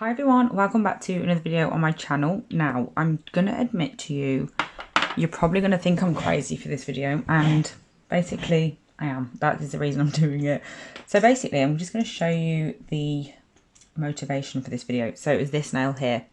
Hi everyone, welcome back to another video on my channel. Now, I'm going to admit to you, you're probably going to think I'm crazy for this video, and basically I am. That is the reason I'm doing it. So basically, I'm just going to show you the motivation for this video. So it's this nail here.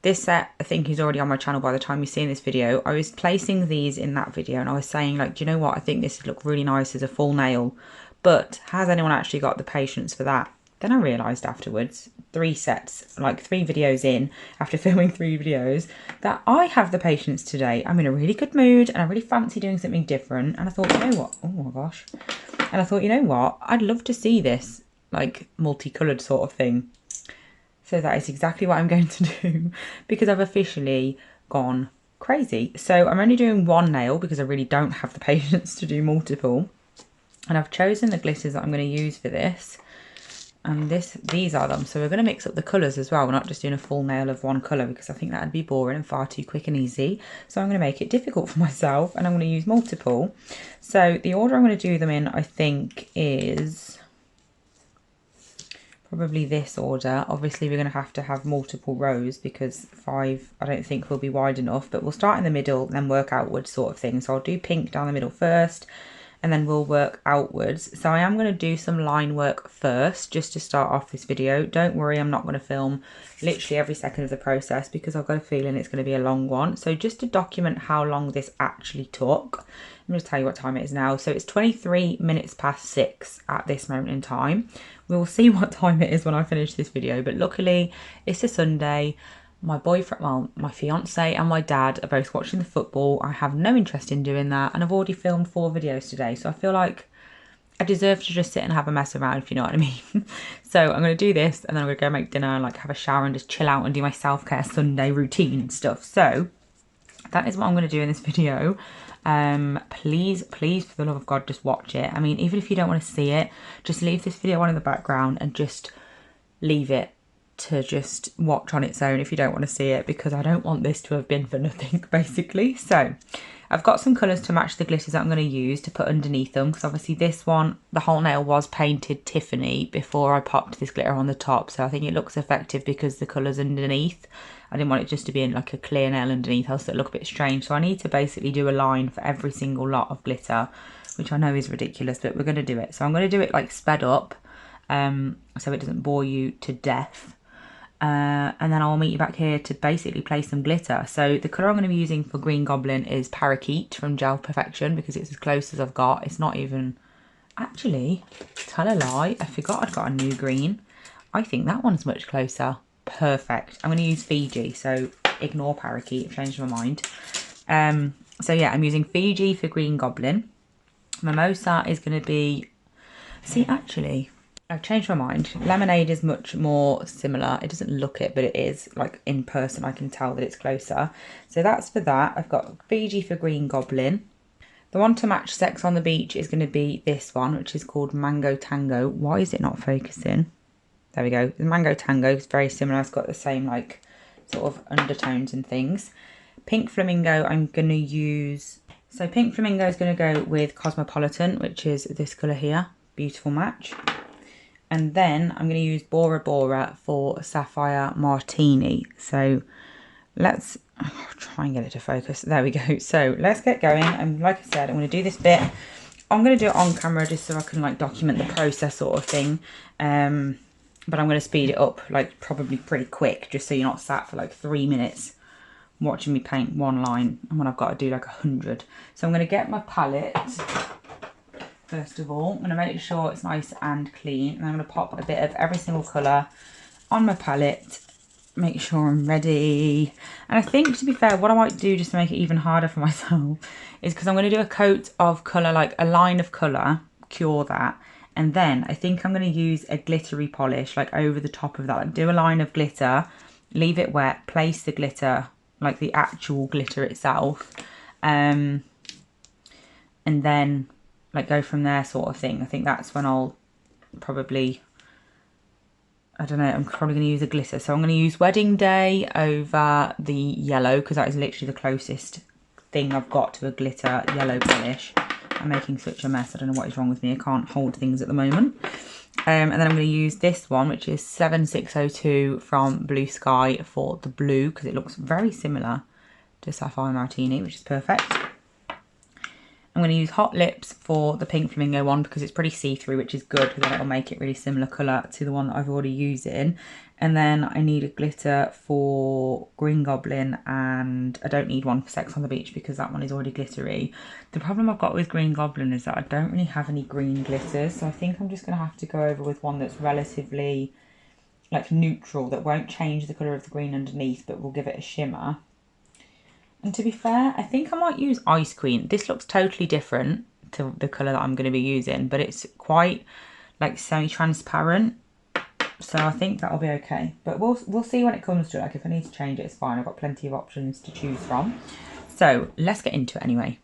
This set, I think, is already on my channel by the time you're seeing this video. I was placing these in that video and I was saying, like, do you know what? I think this would look really nice as a full nail, but has anyone actually got the patience for that? Then I realised afterwards, 3 sets, like 3 videos in, after filming 3 videos, that I have the patience today. I'm in a really good mood and I really fancy doing something different. And I thought, you know what? Oh my gosh. And I thought, you know what? I'd love to see this, like, multicoloured sort of thing. So that is exactly what I'm going to do, because I've officially gone crazy. So I'm only doing 1 nail because I really don't have the patience to do multiple. And I've chosen the glitters that I'm going to use for this. And these are them. So we're going to mix up the colours as well. We're not just doing a full nail of one colour, because I think that would be boring and far too quick and easy. So I'm going to make it difficult for myself and I'm going to use multiple. So the order I'm going to do them in, I think, is probably this order. Obviously, we're going to have multiple rows because 5, I don't think, will be wide enough. But we'll start in the middle and then work outwards sort of thing. So I'll do pink down the middle first, and then we'll work outwards. So I am going to do some line work first, just to start off this video. Don't worry, I'm not going to film literally every second of the process because I've got a feeling it's going to be a long one. So just to document how long this actually took, I'm going to tell you what time it is now. So it's 23 minutes past 6 at this moment in time. We will see what time it is when I finish this video, but luckily it's a Sunday. My boyfriend, well, my fiance and my dad are both watching the football. I have no interest in doing that, and I've already filmed 4 videos today, so I feel like I deserve to just sit and have a mess around, if you know what I mean. So I'm going to do this, and then I'm going to go make dinner and like have a shower and just chill out and do my self-care Sunday routine and stuff. So that is what I'm going to do in this video. Please, for the love of God, just watch it. I mean, even if you don't want to see it, just leave this video on in the background and just leave it to just watch on its own if you don't want to see it, because I don't want this to have been for nothing, basically. So I've got some colours to match the glitters that I'm going to use to put underneath them, because obviously this one, the whole nail was painted Tiffany before I popped this glitter on the top, so I think it looks effective because the colours underneath. I didn't want it just to be in like a clear nail underneath, else it'd look a bit strange. So I need to basically do a line for every single lot of glitter, which I know is ridiculous, but we're going to do it. So I'm going to do it like sped up, so it doesn't bore you to death. And then I'll meet you back here to basically place some glitter. So the colour I'm going to be using for Green Goblin is Parakeet from Gel Perfection, because it's as close as I've got. It's not even... Actually, tell a lie, I forgot I'd got a new green. I think that one's much closer. Perfect. I'm going to use Fiji, so ignore Parakeet. I've changed my mind. So yeah, I'm using Fiji for Green Goblin. Mimosa is going to be... See, actually... I've changed my mind. Lemonade is much more similar. It doesn't look it, but it is. Like, in person, I can tell that it's closer. So that's for that. I've got Fiji for Green Goblin. The one to match Sex on the Beach is going to be this one, which is called Mango Tango. Why is it not focusing? There we go. The Mango Tango is very similar. It's got the same, like, sort of undertones and things. Pink Flamingo, I'm going to use... So Pink Flamingo is going to go with Cosmopolitan, which is this colour here. Beautiful match. And then I'm going to use Bora Bora for Sapphire Martini. So let's try and get it to focus. There we go. So let's get going. And like I said, I'm going to do this bit. I'm going to do it on camera just so I can like document the process sort of thing. But I'm going to speed it up like probably pretty quick, just so you're not sat for like 3 minutes watching me paint one line and when I've got to do like 100. So I'm going to get my palette. First of all, I'm going to make sure it's nice and clean, and I'm going to pop a bit of every single colour on my palette, make sure I'm ready. And I think, to be fair, what I might do just to make it even harder for myself is, because I'm going to do a coat of colour, like a line of colour, cure that, and then I think I'm going to use a glittery polish like over the top of that, like do a line of glitter, leave it wet, place the glitter, like the actual glitter itself, and then like go from there sort of thing. I think that's when I'll probably, I don't know, I'm probably going to use a glitter. So I'm going to use Wedding Day over the yellow, because that is literally the closest thing I've got to a glitter yellow polish. I'm making such a mess. I don't know what is wrong with me. I can't hold things at the moment. And then I'm going to use this one, which is 7602 from Blue Sky for the blue, because it looks very similar to Sapphire Martini, which is perfect. I'm going to use Hot Lips for the Pink Flamingo one because it's pretty see-through, which is good because then it'll make it really similar colour to the one that I've already used in. And then I need a glitter for Green Goblin, and I don't need one for Sex on the Beach because that one is already glittery. The problem I've got with Green Goblin is that I don't really have any green glitters, so I think I'm just going to have to go over with one that's relatively like neutral, that won't change the colour of the green underneath but will give it a shimmer. And to be fair, I think I might use Ice Queen. This looks totally different to the colour that I'm going to be using, but it's quite like semi-transparent. So I think that'll be okay. But we'll see when it comes to it. Like if I need to change it, it's fine. I've got plenty of options to choose from. So let's get into it anyway.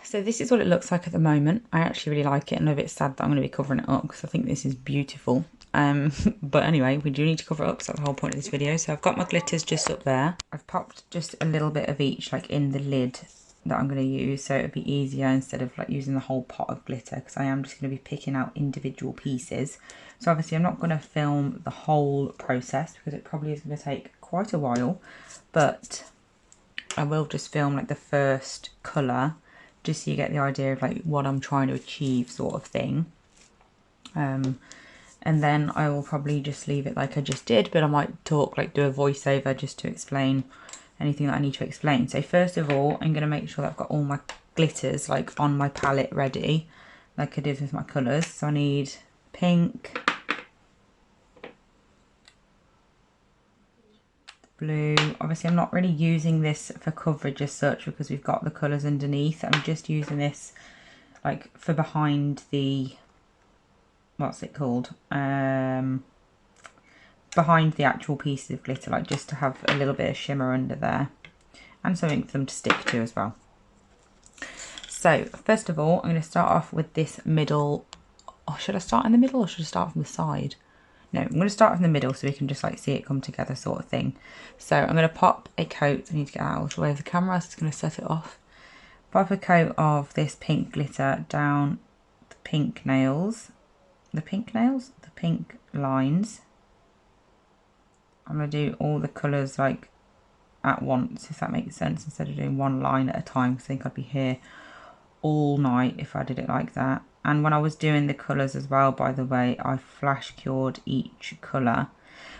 So this is what it looks like at the moment. I actually really like it, and I'm a bit sad that I'm going to be covering it up because I think this is beautiful. But anyway, we do need to cover it up, so that's the whole point of this video. So I've got my glitters just up there. I've popped just a little bit of each like in the lid that I'm going to use, so it'll be easier instead of like using the whole pot of glitter, because I am just going to be picking out individual pieces. So obviously I'm not going to film the whole process because it probably is going to take quite a while, but I will just film like the first colour, just so you get the idea of like what I'm trying to achieve, sort of thing. And then I will probably just leave it like I just did, but I might talk, like do a voiceover just to explain anything that I need to explain. So first of all, I'm going to make sure that I've got all my glitters like on my palette ready, like I did with my colours. So I need pink, blue. Obviously I'm not really using this for coverage as such because we've got the colours underneath. I'm just using this like for behind the, what's it called, behind the actual pieces of glitter, like just to have a little bit of shimmer under there and something for them to stick to as well. So first of all, I'm going to start off with this middle. Oh, should I start in the middle or should I start from the side? No, I'm going to start from the middle so we can just like see it come together, sort of thing. So I'm going to pop a coat. I need to get out of the way of the camera, so it's going to set it off. Pop a coat of this pink glitter down the pink nails. The pink lines. I'm going to do all the colours like at once, if that makes sense, instead of doing one line at a time, because I think I'd be here all night if I did it like that. And when I was doing the colours as well, by the way, I flash cured each colour.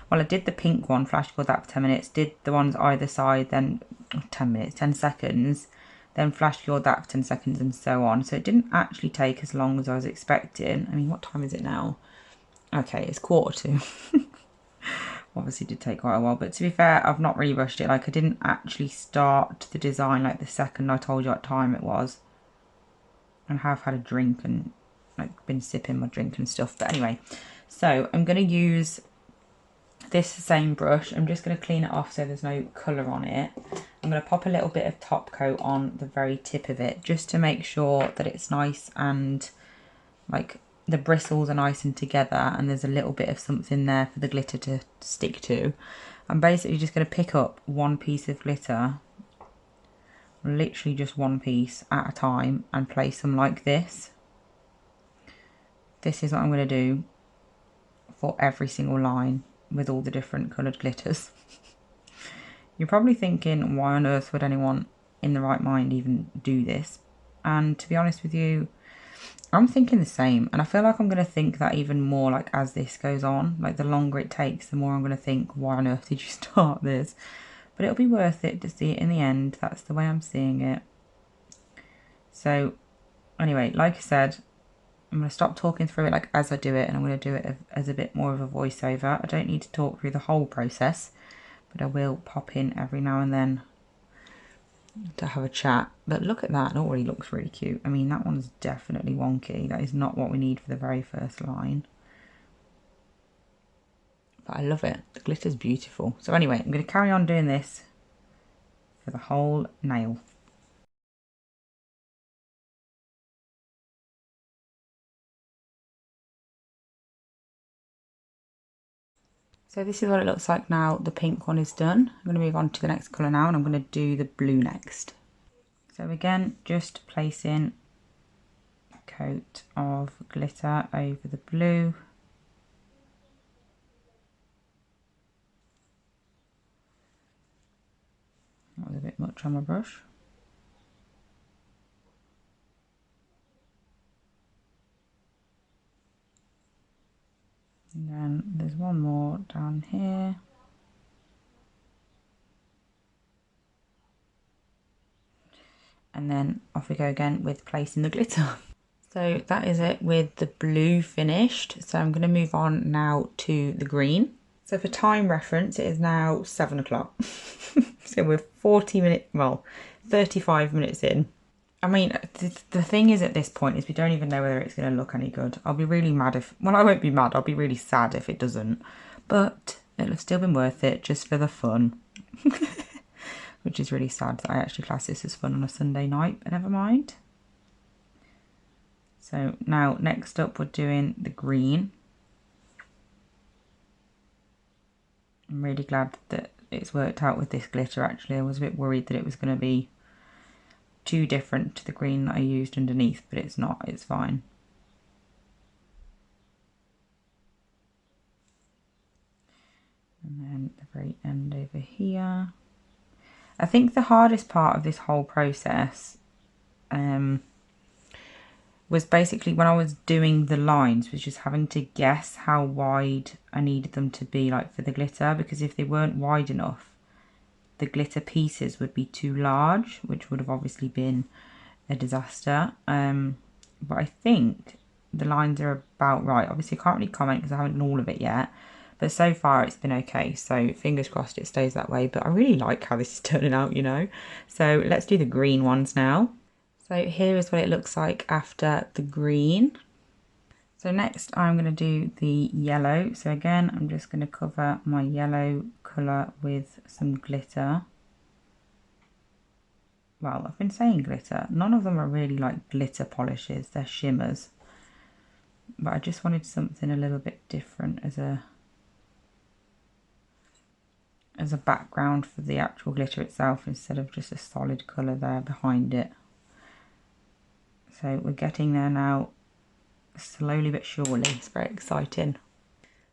Well, I did the pink one, flash cured that for 10 minutes, did the ones either side, then 10 seconds, then flash cured that for 10 seconds and so on. So it didn't actually take as long as I was expecting. I mean, what time is it now? Okay, it's 1:45. Obviously it did take quite a while, but to be fair, I've not really rushed it. Like I didn't actually start the design like the second I told you what time it was. And have had a drink and like been sipping my drink and stuff. But anyway, so I'm going to use this same brush. I'm just going to clean it off so there's no colour on it. I'm going to pop a little bit of top coat on the very tip of it just to make sure that it's nice and like the bristles are nice and together and there's a little bit of something there for the glitter to stick to. I'm basically just going to pick up one piece of glitter, literally just one piece at a time, and place them like this. This is what I'm going to do for every single line with all the different coloured glitters. You're probably thinking, why on earth would anyone in the right mind even do this? And to be honest with you, I'm thinking the same, and I feel like I'm going to think that even more like as this goes on. Like the longer it takes, the more I'm going to think, why on earth did you start this? but it'll be worth it to see it in the end. That's the way I'm seeing it. So anyway, like I said, I'm going to stop talking through it like as I do it, and I'm going to do it as a bit more of a voiceover. I don't need to talk through the whole process, but I will pop in every now and then to have a chat. But look at that, it already looks really cute. I mean, that one's definitely wonky. That is not what we need for the very first line. But I love it. The glitter's beautiful. So anyway, I'm going to carry on doing this for the whole nail. So this is what it looks like now the pink one is done. I'm going to move on to the next colour now, and I'm going to do the blue next. So again, just placing a coat of glitter over the blue. That was a bit much on my brush. And then there's one more down here. And then off we go again with placing the glitter. So that is it with the blue finished. So I'm going to move on now to the green. So for time reference, it is now 7 o'clock. So we're 35 minutes in. I mean, the thing is at this point is we don't even know whether it's going to look any good. I'll be really mad if, well, I won't be mad. I'll be really sad if it doesn't. But it'll have still been worth it just for the fun. Which is really sad that I actually class this as fun on a Sunday night, but never mind. So now next up we're doing the green. I'm really glad that it's worked out with this glitter actually. I was a bit worried that it was going to be too different to the green that I used underneath, but it's not, it's fine. And then the very end over here. I think the hardest part of this whole process was basically when I was doing the lines, was just having to guess how wide I needed them to be, like for the glitter, because if they weren't wide enough, the glitter pieces would be too large, which would have obviously been a disaster. But I think the lines are about right. Obviously I can't really comment because I haven't done all of it yet, but so far it's been okay, so fingers crossed it stays that way. But I really like how this is turning out, you know. So let's do the green ones now. So here is what it looks like after the green. So next I'm going to do the yellow. So again, I'm just going to cover my yellow colour with some glitter. Well, I've been saying glitter. None of them are really like glitter polishes, they're shimmers. But I just wanted something a little bit different as a background for the actual glitter itself, instead of just a solid colour there behind it. So we're getting there now, slowly but surely. It's very exciting.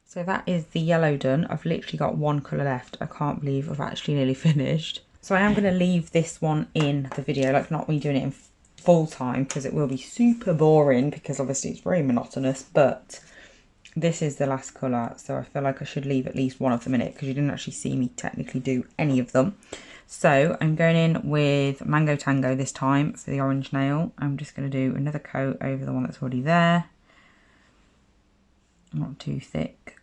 So that is the yellow done. I've literally got one colour left. I can't believe I've actually nearly finished. So I am going to leave this one in the video, like not me doing it in full time, because it will be super boring, because obviously it's very monotonous. But this is the last colour, so I feel like I should leave at least one of them in it, because you didn't actually see me technically do any of them. So I'm going in with Mango Tango this time for the orange nail. I'm just going to do another coat over the one that's already there. Not too thick.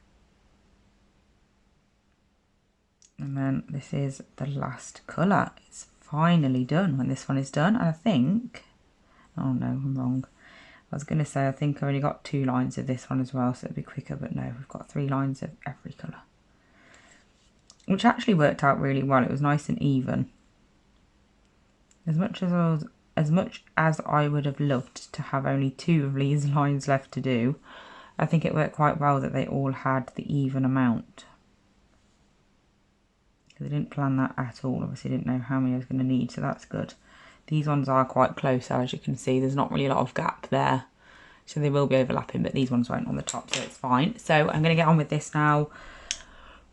And then this is the last colour. It's finally done when this one is done. And I think, oh no, I'm wrong. I was going to say I think I've only got 2 lines of this one as well, so it'll be quicker, but no, we've got 3 lines of every colour. Which actually worked out really well. It was nice and even. As much as I would have loved to have only 2 of these lines left to do, I think it worked quite well that they all had the even amount. Because I didn't plan that at all. Obviously I didn't know how many I was going to need, so that's good. These ones are quite close, so as you can see there's not really a lot of gap there. So they will be overlapping, but these ones won't on the top, so it's fine. So I'm going to get on with this now.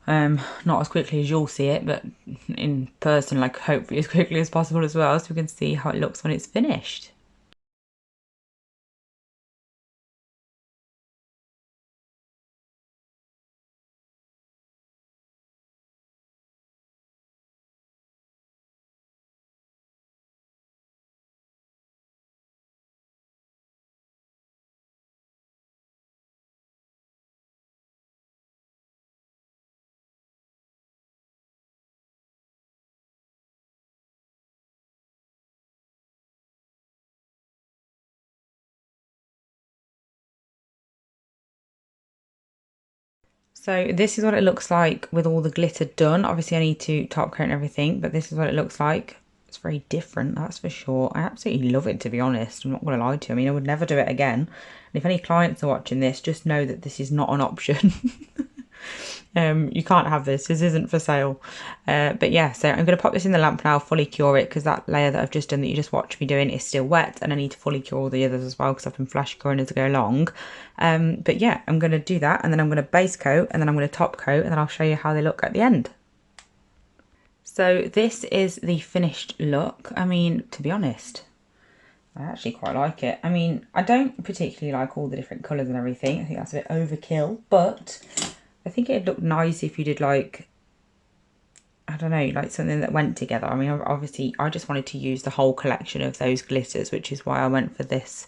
Not as quickly as you'll see it, but in person, like hopefully as quickly as possible as well, so we can see how it looks when it's finished. So this is what it looks like with all the glitter done. Obviously I need to top coat and everything, but this is what it looks like. It's very different, that's for sure. I absolutely love it, to be honest. I'm not going to lie to you. I mean, I would never do it again. And if any clients are watching this, just know that this is not an option. You can't have this. This isn't for sale. But yeah, so I'm going to pop this in the lamp now, fully cure it, because that layer that I've just done that you just watched me doing is still wet, and I need to fully cure all the others as well because I've been flash curing as I go along. But yeah, I'm going to do that, and then I'm going to base coat, and then I'm going to top coat, and then I'll show you how they look at the end. So this is the finished look. I mean, to be honest, I actually quite like it. I mean, I don't particularly like all the different colours and everything. I think that's a bit overkill, but I think it'd look nice if you did like, I don't know, like something that went together. I mean, obviously I just wanted to use the whole collection of those glitters, which is why I went for this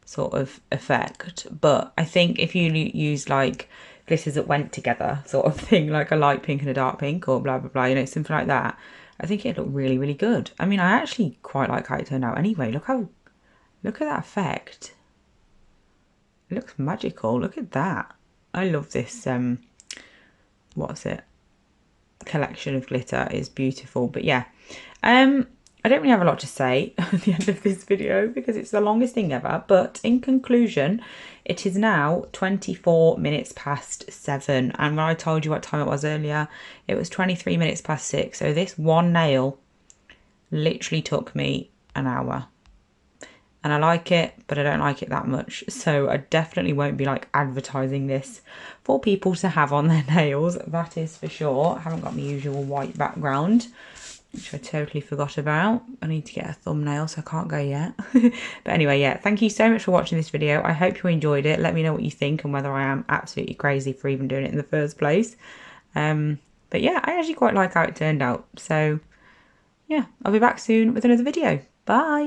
sort of effect. But I think if you use like glitters that went together sort of thing, like a light pink and a dark pink or blah, blah, blah, you know, something like that, I think it'd look really, really good. I mean, I actually quite like how it turned out anyway. Look at that effect. It looks magical. Look at that. I love this, what's it? Collection of glitter is beautiful. But yeah, I don't really have a lot to say at the end of this video because it's the longest thing ever. But in conclusion, it is now 24 minutes past 7. And when I told you what time it was earlier, it was 23 minutes past 6. So this one nail literally took me an hour. And I like it, but I don't like it that much. So I definitely won't be like advertising this for people to have on their nails. That is for sure. I haven't got my usual white background, which I totally forgot about. I need to get a thumbnail, so I can't go yet. But anyway, yeah, thank you so much for watching this video. I hope you enjoyed it. Let me know what you think and whether I am absolutely crazy for even doing it in the first place. But yeah, I actually quite like how it turned out. So yeah, I'll be back soon with another video. Bye.